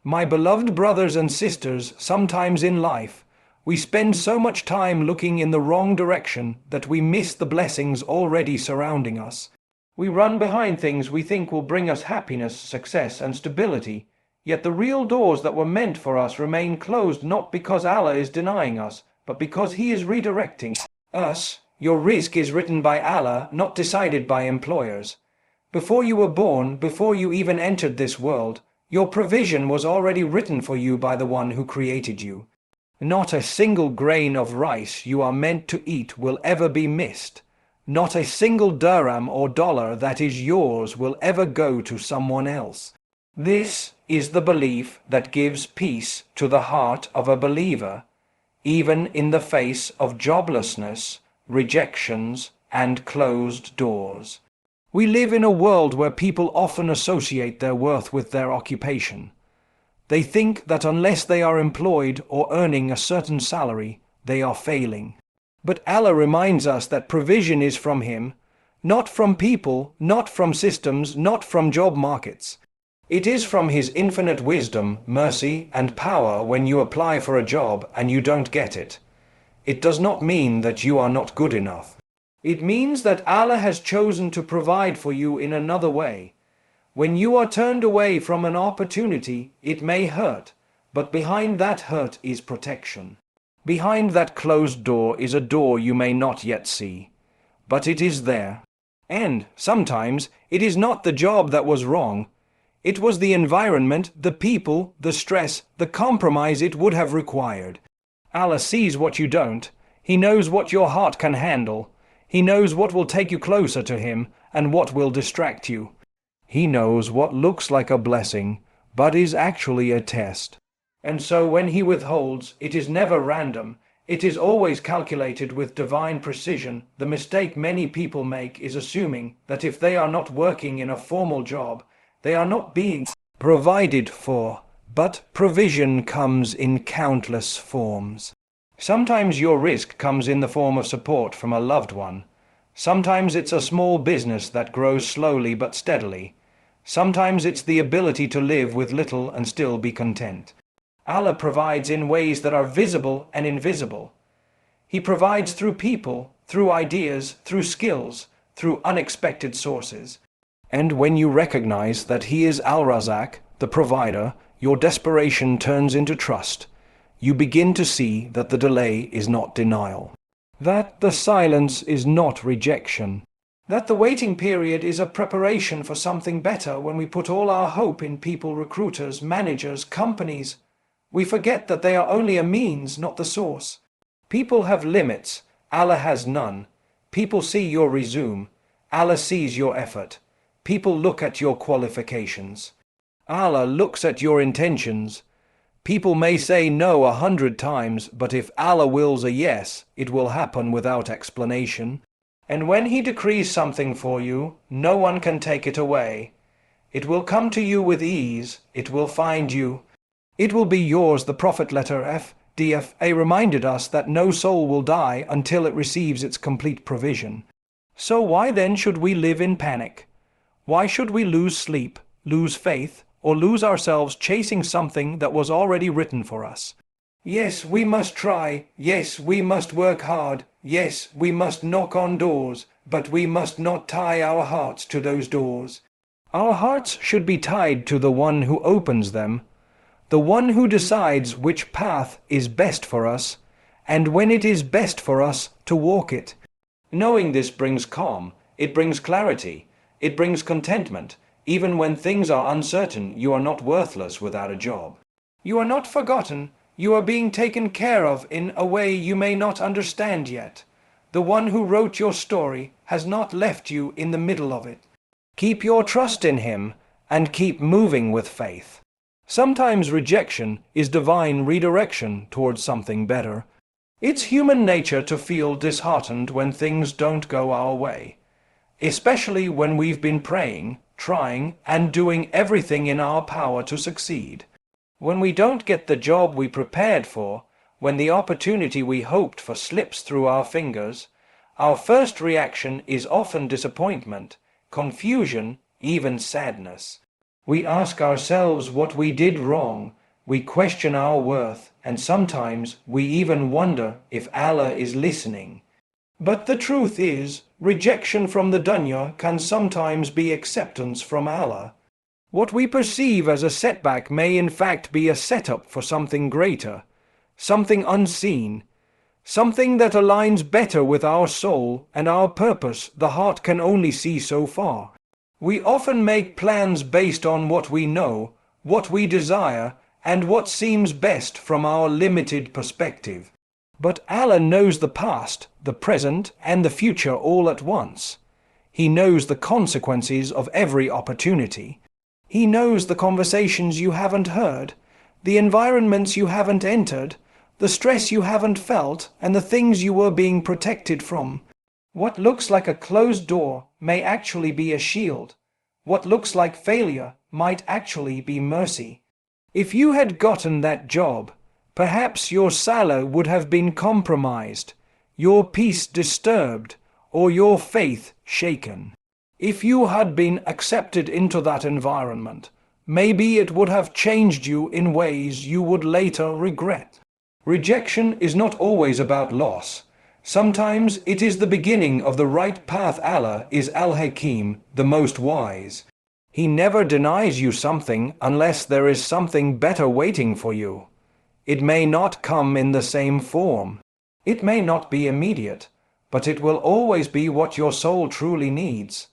My beloved brothers and sisters, sometimes in life, we spend so much time looking in the wrong direction that we miss the blessings already surrounding us. We run behind things we think will bring us happiness, success, and stability, yet the real doors that were meant for us remain closed not because Allah is denying us, but because He is redirecting us. Your rizq is written by Allah, not decided by employers. Before you were born, before you even entered this world, your provision was already written for you by the one who created you. Not a single grain of rice you are meant to eat will ever be missed. Not a single dirham or dollar that is yours will ever go to someone else. This is the belief that gives peace to the heart of a believer, even in the face of joblessness, rejections, and closed doors. We live in a world where people often associate their worth with their occupation. They think that unless they are employed or earning a certain salary, they are failing. But Allah reminds us that provision is from Him, not from people, not from systems, not from job markets. It is from His infinite wisdom, mercy, and power when you apply for a job and you don't get it. It does not mean that you are not good enough. It means that Allah has chosen to provide for you in another way. When you are turned away from an opportunity, it may hurt, but behind that hurt is protection. Behind that closed door is a door you may not yet see, but it is there. And sometimes it is not the job that was wrong. It was the environment, the people, the stress, the compromise it would have required. Allah sees what you don't. He knows what your heart can handle. He knows what will take you closer to Him and what will distract you. He knows what looks like a blessing, but is actually a test. And so when He withholds, it is never random. It is always calculated with divine precision. The mistake many people make is assuming that if they are not working in a formal job, they are not being provided for. But provision comes in countless forms. Sometimes your rizq comes in the form of support from a loved one. Sometimes it's a small business that grows slowly but steadily. Sometimes it's the ability to live with little and still be content. Allah provides in ways that are visible and invisible. He provides through people, through ideas, through skills, through unexpected sources. And when you recognize that He is Al-Razak, the provider, your desperation turns into trust. You begin to see that the delay is not denial, that the silence is not rejection, that the waiting period is a preparation for something better. When we put all our hope in people, recruiters, managers, companies, we forget that they are only a means, not the source. People have limits, Allah has none. People see your resume, Allah sees your effort. People look at your qualifications. Allah looks at your intentions. People may say no 100 times, but if Allah wills a yes, it will happen without explanation. And when He decrees something for you, no one can take it away. It will come to you with ease. It will find you. It will be yours. The Prophet letter FDFA reminded us that no soul will die until it receives its complete provision. So why then should we live in panic? Why should we lose sleep, lose faith, or lose ourselves chasing something that was already written for us? Yes, we must try. Yes, we must work hard. Yes, we must knock on doors, but we must not tie our hearts to those doors. Our hearts should be tied to the one who opens them, the one who decides which path is best for us, and when it is best for us to walk it. Knowing this brings calm, it brings clarity, it brings contentment. Even when things are uncertain, you are not worthless without a job. You are not forgotten. You are being taken care of in a way you may not understand yet. The one who wrote your story has not left you in the middle of it. Keep your trust in Him and keep moving with faith. Sometimes rejection is divine redirection towards something better. It's human nature to feel disheartened when things don't go our way, especially when we've been praying, trying, and doing everything in our power to succeed. When we don't get the job we prepared for, when the opportunity we hoped for slips through our fingers, our first reaction is often disappointment, confusion, even sadness. We ask ourselves what we did wrong, we question our worth, and sometimes we even wonder if Allah is listening. But the truth is, rejection from the dunya can sometimes be acceptance from Allah. What we perceive as a setback may in fact be a setup for something greater, something unseen, something that aligns better with our soul and our purpose the heart can only see so far. We often make plans based on what we know, what we desire, and what seems best from our limited perspective. But Allah knows the past, the present, and the future all at once. He knows the consequences of every opportunity. He knows the conversations you haven't heard, the environments you haven't entered, the stress you haven't felt, and the things you were being protected from. What looks like a closed door may actually be a shield. What looks like failure might actually be mercy. If you had gotten that job, perhaps your salah would have been compromised, your peace disturbed, or your faith shaken. If you had been accepted into that environment, maybe it would have changed you in ways you would later regret. Rejection is not always about loss. Sometimes it is the beginning of the right path. Allah is Al-Hakim, the most wise. He never denies you something unless there is something better waiting for you. It may not come in the same form. It may not be immediate, but it will always be what your soul truly needs.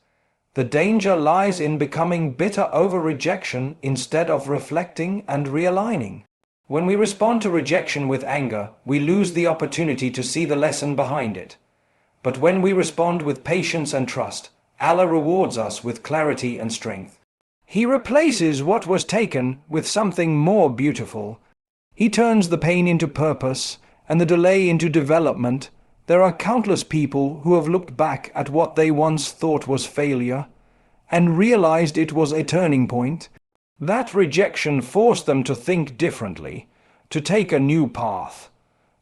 The danger lies in becoming bitter over rejection instead of reflecting and realigning. When we respond to rejection with anger, we lose the opportunity to see the lesson behind it. But when we respond with patience and trust, Allah rewards us with clarity and strength. He replaces what was taken with something more beautiful. He turns the pain into purpose and the delay into development. There are countless people who have looked back at what they once thought was failure and realized it was a turning point. That rejection forced them to think differently, to take a new path,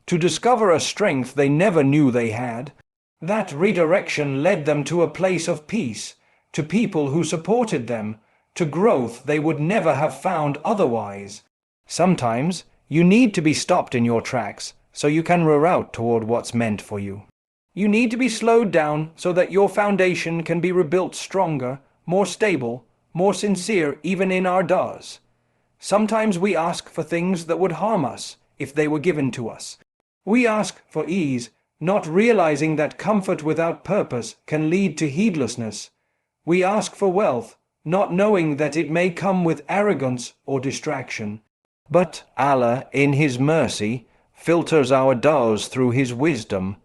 to discover a strength they never knew they had. That redirection led them to a place of peace, to people who supported them, to growth they would never have found otherwise. Sometimes you need to be stopped in your tracks so you can reroute toward what's meant for you. You need to be slowed down so that your foundation can be rebuilt stronger, more stable, more sincere even in our du'as. Sometimes we ask for things that would harm us if they were given to us. We ask for ease, not realizing that comfort without purpose can lead to heedlessness. We ask for wealth, not knowing that it may come with arrogance or distraction. But Allah, in His mercy, filters our du'as through His wisdom.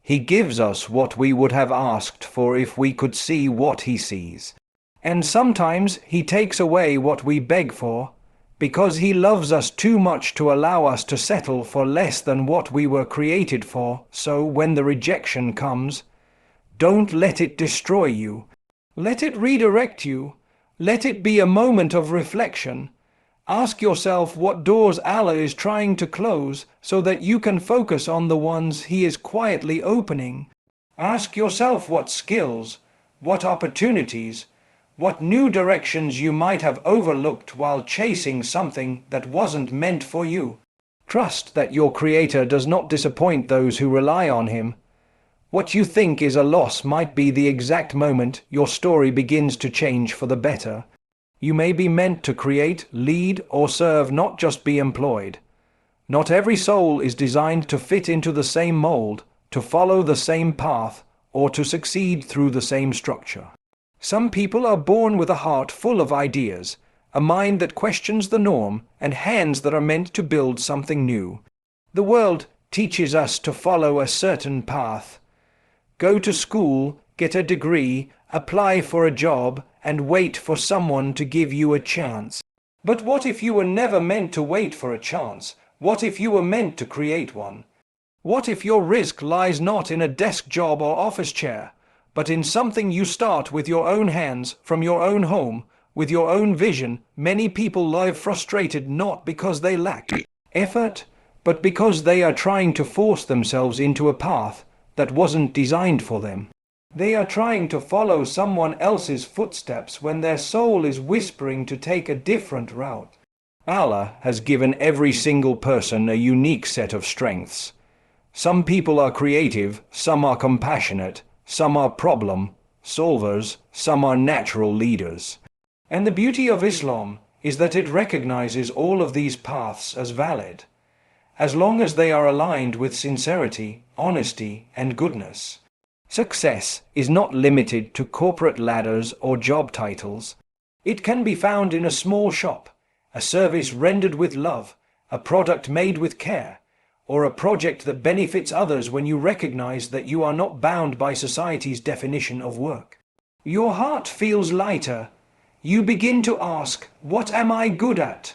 He gives us what we would have asked for if we could see what He sees. And sometimes He takes away what we beg for, because He loves us too much to allow us to settle for less than what we were created for. So when the rejection comes, don't let it destroy you. Let it redirect you. Let it be a moment of reflection. Ask yourself what doors Allah is trying to close so that you can focus on the ones He is quietly opening. Ask yourself what skills, what opportunities, what new directions you might have overlooked while chasing something that wasn't meant for you. Trust that your Creator does not disappoint those who rely on Him. What you think is a loss might be the exact moment your story begins to change for the better. You may be meant to create, lead, or serve, not just be employed. Not every soul is designed to fit into the same mold, to follow the same path, or to succeed through the same structure. Some people are born with a heart full of ideas, a mind that questions the norm, and hands that are meant to build something new. The world teaches us to follow a certain path. Go to school, get a degree, apply for a job, and wait for someone to give you a chance. But what if you were never meant to wait for a chance? What if you were meant to create one? What if your rizq lies not in a desk job or office chair, but in something you start with your own hands, from your own home, with your own vision? Many people live frustrated not because they lack effort, but because they are trying to force themselves into a path that wasn't designed for them. They are trying to follow someone else's footsteps when their soul is whispering to take a different route. Allah has given every single person a unique set of strengths. Some people are creative, some are compassionate, some are problem solvers, some are natural leaders. And the beauty of Islam is that it recognizes all of these paths as valid, as long as they are aligned with sincerity, honesty, and goodness. Success is not limited to corporate ladders or job titles. It can be found in a small shop, a service rendered with love, a product made with care, or a project that benefits others when you recognize that you are not bound by society's definition of work. Your heart feels lighter. You begin to ask, what am I good at?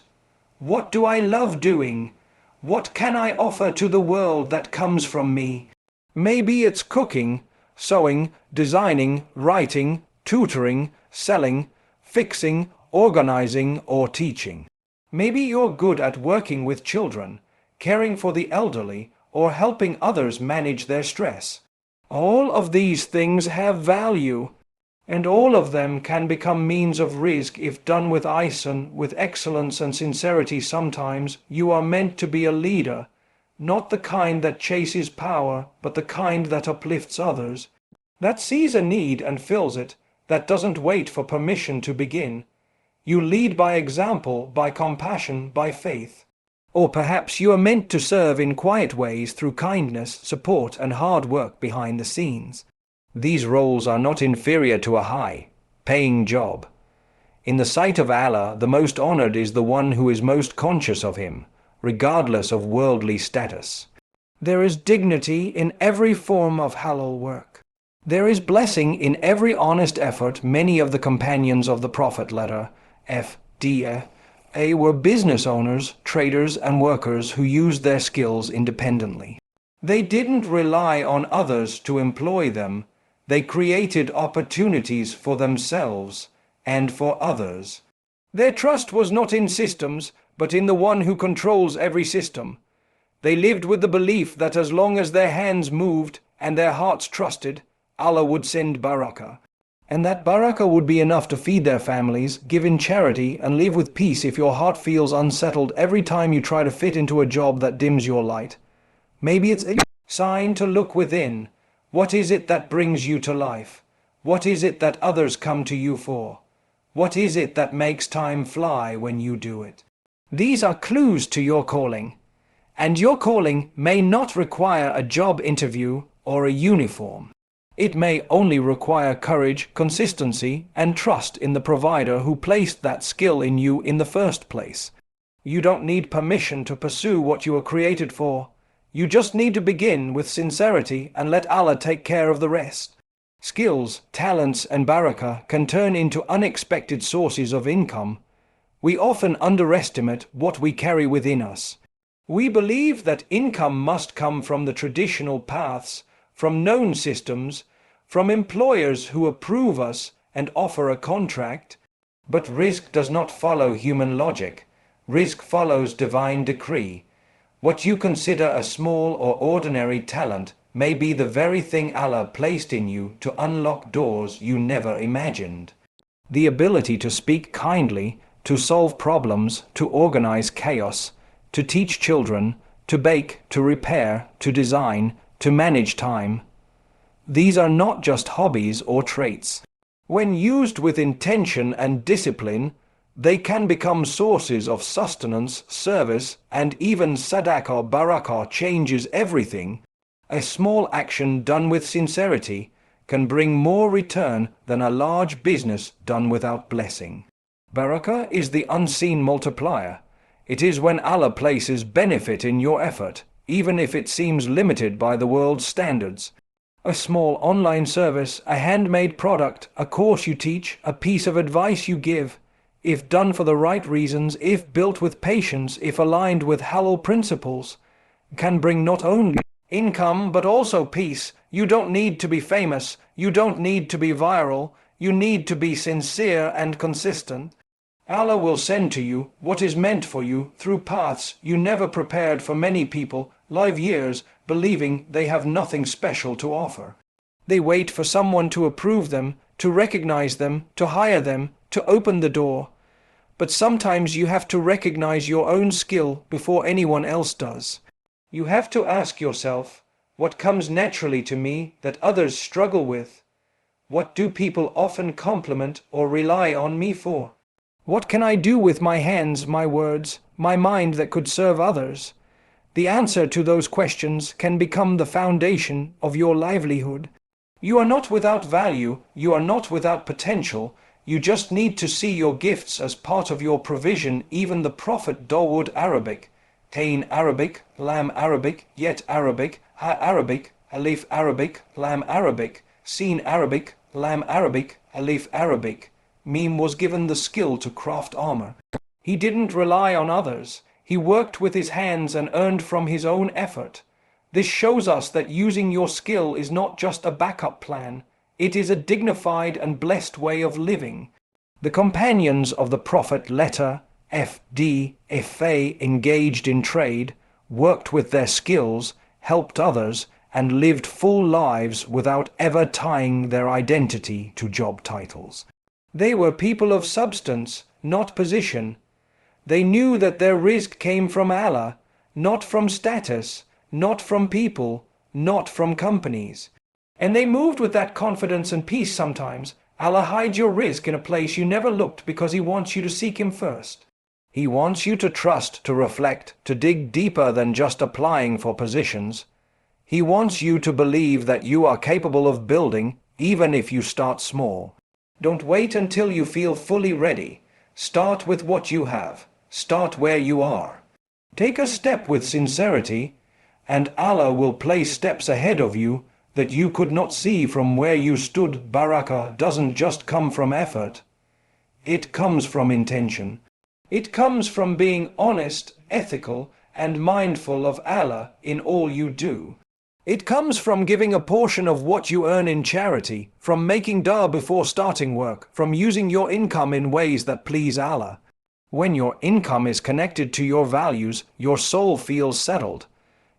What do I love doing? What can I offer to the world that comes from me? Maybe it's cooking, sewing, designing, writing, tutoring, selling, fixing, organizing, or teaching. Maybe you're good at working with children, caring for the elderly, or helping others manage their stress. All of these things have value, and all of them can become means of rizq if done with ihsan, with excellence and sincerity. Sometimes you are meant to be a leader, not the kind that chases power, but the kind that uplifts others, that sees a need and fills it, that doesn't wait for permission to begin. You lead by example, by compassion, by faith. Or perhaps you are meant to serve in quiet ways through kindness, support, and hard work behind the scenes. These roles are not inferior to a high-paying job. In the sight of Allah, the most honored is the one who is most conscious of Him, regardless of worldly status. There is dignity in every form of halal work. There is blessing in every honest effort. Many of the companions of the Prophet letter, F.D.A., were business owners, traders, and workers who used their skills independently. They didn't rely on others to employ them. They created opportunities for themselves and for others. Their trust was not in systems, but in the one who controls every system. They lived with the belief that as long as their hands moved and their hearts trusted, Allah would send barakah, and that barakah would be enough to feed their families, give in charity, and live with peace. If your heart feels unsettled every time you try to fit into a job that dims your light, maybe it's a sign to look within. What is it that brings you to life? What is it that others come to you for? What is it that makes time fly when you do it? These are clues to your calling, and your calling may not require a job interview or a uniform. It may only require courage, consistency, and trust in the provider who placed that skill in you in the first place. You don't need permission to pursue what you were created for. You just need to begin with sincerity and let Allah take care of the rest. Skills, talents, and barakah can turn into unexpected sources of income. We often underestimate what we carry within us. We believe that income must come from the traditional paths, from known systems, from employers who approve us and offer a contract. But rizq does not follow human logic. Rizq follows divine decree. What you consider a small or ordinary talent may be the very thing Allah placed in you to unlock doors you never imagined. The ability to speak kindly, to solve problems, to organize chaos, to teach children, to bake, to repair, to design, to manage time. These are not just hobbies or traits. When used with intention and discipline, they can become sources of sustenance, service, and even sadaqah. Barakah changes everything. A small action done with sincerity can bring more return than a large business done without blessing. Barakah is the unseen multiplier. It is when Allah places benefit in your effort, even if it seems limited by the world's standards. A small online service, a handmade product, a course you teach, a piece of advice you give, if done for the right reasons, if built with patience, if aligned with halal principles, can bring not only income but also peace. You don't need to be famous, you don't need to be viral, you need to be sincere and consistent. Allah will send to you what is meant for you through paths you never prepared for. Many people live years believing they have nothing special to offer. They wait for someone to approve them, to recognize them, to hire them, to open the door. But sometimes you have to recognize your own skill before anyone else does. You have to ask yourself, what comes naturally to me that others struggle with? What do people often compliment or rely on me for? What can I do with my hands, my words, my mind that could serve others? The answer to those questions can become the foundation of your livelihood. You are not without value, you are not without potential, you just need to see your gifts as part of your provision. Even the Prophet Dawood Arabic, Tain Arabic, Lam Arabic, Yet Arabic, Ha Arabic, Alif Arabic, Lam Arabic, Sin Arabic, Lam Arabic, Alif Arabic, Meme was given the skill to craft armor. He didn't rely on others. He worked with his hands and earned from his own effort. This shows us that using your skill is not just a backup plan. It is a dignified and blessed way of living. The companions of the Prophet Letter, F.D., F.A. engaged in trade, worked with their skills, helped others, and lived full lives without ever tying their identity to job titles. They were people of substance, not position. They knew that their rizq came from Allah, not from status, not from people, not from companies. And they moved with that confidence and peace sometimes. Allah hides your rizq in a place you never looked because He wants you to seek Him first. He wants you to trust, to reflect, to dig deeper than just applying for positions. He wants you to believe that you are capable of building, even if you start small. Don't wait until you feel fully ready. Start with what you have. Start where you are. Take a step with sincerity, and Allah will place steps ahead of you that you could not see from where you stood. Barakah doesn't just come from effort. It comes from intention. It comes from being honest, ethical, and mindful of Allah in all you do. It comes from giving a portion of what you earn in charity, from making dua before starting work, from using your income in ways that please Allah. When your income is connected to your values, your soul feels settled.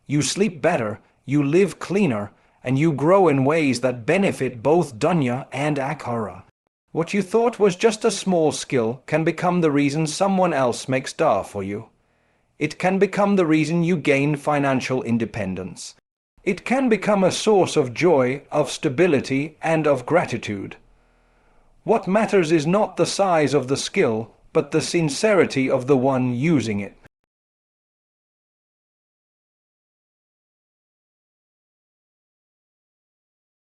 You sleep better, you live cleaner, and you grow in ways that benefit both dunya and akhirah. What you thought was just a small skill can become the reason someone else makes dua for you. It can become the reason you gain financial independence. It can become a source of joy, of stability, and of gratitude. What matters is not the size of the skill, but the sincerity of the one using it.